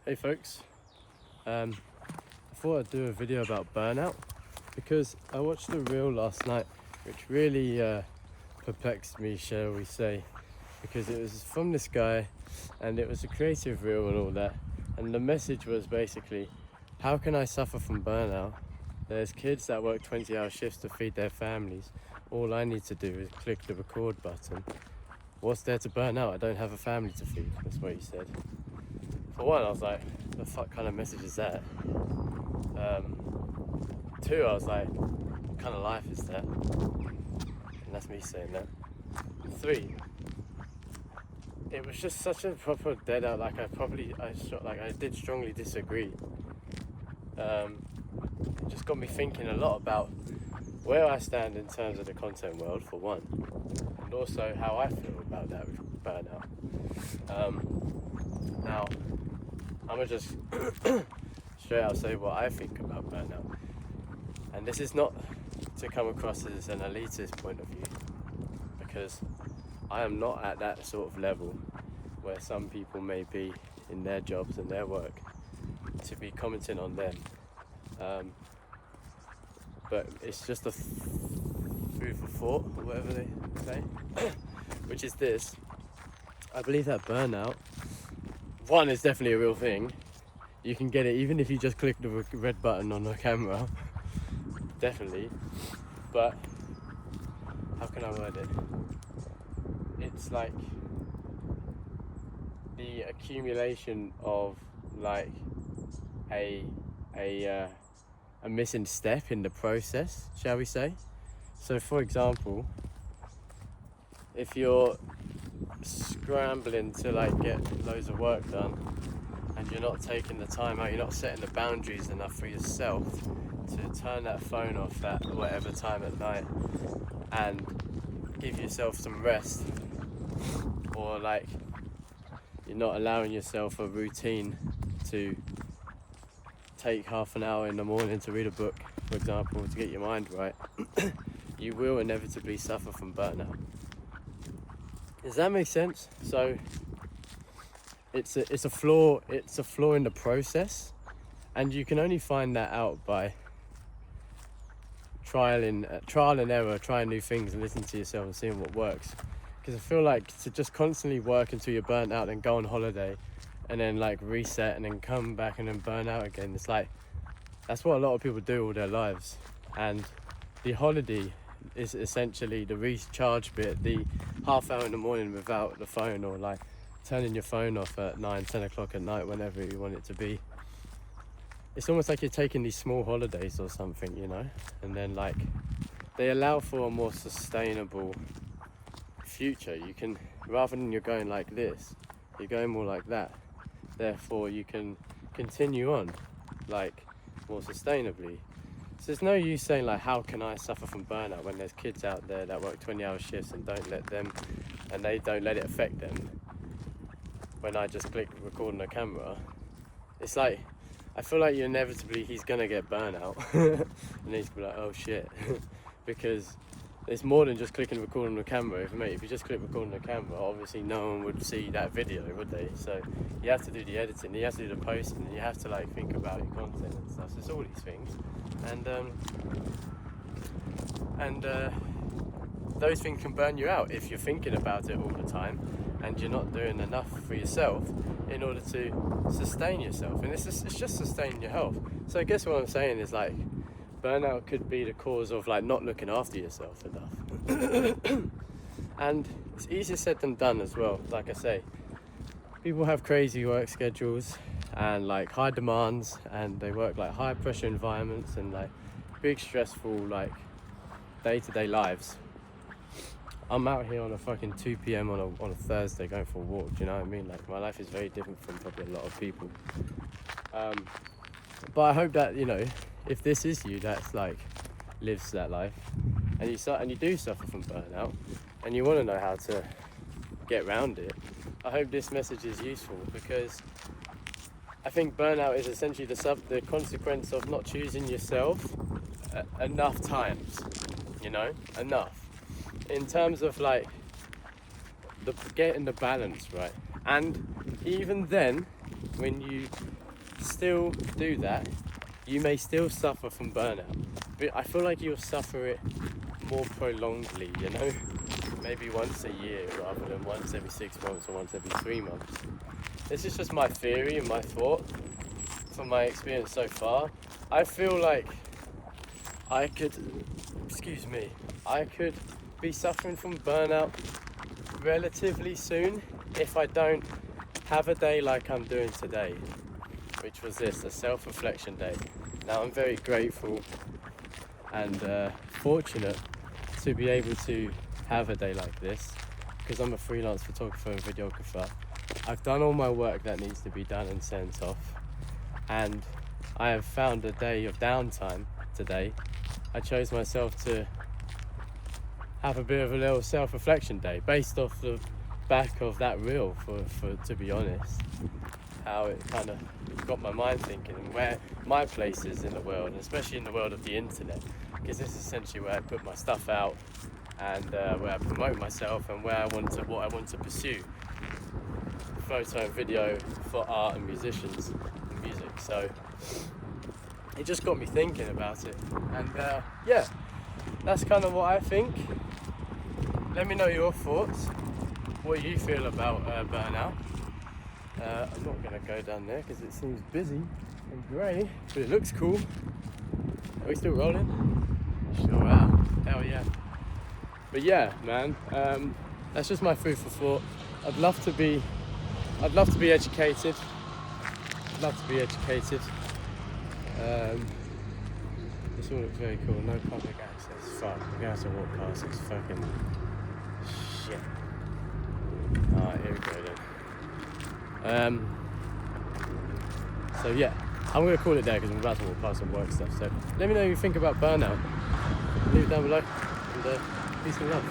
Hey folks, I thought I'd do a video about burnout because I watched a reel last night which really perplexed me, shall we say, because it was from this guy and it was a creative reel and all that, and the message was basically, how can I suffer from burnout? There's kids that work 20-hour shifts to feed their families. All I need to do is click the record button. What's there to burn out? I don't have a family to feed. That's what he said. For one, I was like, the fuck kind of message is that? Two, I was like, what kind of life is that? And that's me saying that. Three, it was just such a proper dead out, like I did strongly disagree. It just got me thinking a lot about where I stand in terms of the content world, for one, and also how I feel about that with burnout. Now, I'm gonna just straight out say what I think about burnout, and this is not to come across as an elitist point of view, because I am not at that sort of level where some people may be in their jobs and their work to be commenting on them. But it's just a food for thought, or whatever they say, which is this. I believe that burnout, one, is definitely a real thing. You can get it even if you just click the red button on the camera, definitely. But how can I word it? It's like the accumulation of like a missing step in the process, shall we say. So for example, if you're scrambling to like get loads of work done and you're not taking the time out, you're not setting the boundaries enough for yourself to turn that phone off at whatever time at night and give yourself some rest, or like you're not allowing yourself a routine to take half an hour in the morning to read a book, for example, to get your mind right, you will inevitably suffer from burnout. Does that make sense? So it's a flaw in the process, and you can only find that out by trial and error, trying new things and listening to yourself and seeing what works. Because I feel like to just constantly work until you're burnt out and go on holiday and then like reset and then come back and then burn out again, it's like that's what a lot of people do all their lives. And the holiday is essentially the recharge bit, the half hour in the morning without the phone, or like turning your phone off at 9-10 o'clock at night, whenever you want it to be. It's almost like you're taking these small holidays or something, you know, and then like they allow for a more sustainable future. You can, rather than you're going like this, you're going more like that. Therefore you can continue on like more sustainably. So there's no use saying like, how can I suffer from burnout, when there's kids out there that work 20-hour shifts and they don't let it affect them when I just click record on the camera. It's like, I feel like he's gonna get burnout and he's be like, oh shit, because it's more than just clicking record on the camera. If you just click record on the camera, obviously no one would see that video, would they? So you have to do the editing, you have to do the posting, and you have to like think about your content and stuff. So it's all these things, and those things can burn you out if you're thinking about it all the time and you're not doing enough for yourself in order to sustain yourself. And it's just sustaining your health. So I guess what I'm saying is like, burnout could be the cause of like not looking after yourself enough. And it's easier said than done as well. Like I say, people have crazy work schedules and like high demands, and they work like high pressure environments and like big stressful like day-to-day lives. I'm out here on a fucking 2 p.m. on a Thursday going for a walk, do you know what I mean? Like my life is very different from probably a lot of people. But I hope that, you know, if this is you that's like lives that life and you do suffer from burnout and you want to know how to get around it, I hope this message is useful, because I think burnout is essentially the consequence of not choosing yourself enough times, you know, enough. In terms of like getting the balance right. And even then, when you still do that, you may still suffer from burnout, but I feel like you'll suffer it more prolongedly, you know? Maybe once a year rather than once every 6 months or once every 3 months. This is just my theory and my thought from my experience so far. I feel like I could be suffering from burnout relatively soon if I don't have a day like I'm doing today, which was a self-reflection day. Now I'm very grateful and fortunate to be able to have a day like this because I'm a freelance photographer and videographer. I've done all my work that needs to be done and sent off, and I have found a day of downtime today. I chose myself to have a bit of a little self-reflection day based off the back of that reel, for to be honest, how it kind of got my mind thinking and where my place is in the world, and especially in the world of the internet, because this is essentially where I put my stuff out and where I promote myself and what I want to pursue, photo and video for art and musicians and music. So it just got me thinking about it, and yeah, that's kind of what I think. Let me know your thoughts, what you feel about burnout. I'm not going to go down there because it seems busy and grey, but it looks cool. Are we still rolling? Sure are. Hell yeah. But yeah, man, that's just my food for thought. I'd love to be educated. This all looks very cool. No public access. Fuck, we're gonna have to walk past this fucking shit. Alright, here we go then. So yeah, I'm gonna call it there because I'm about to walk past some work stuff. So let me know what you think about burnout. Leave it down below, and peace and love.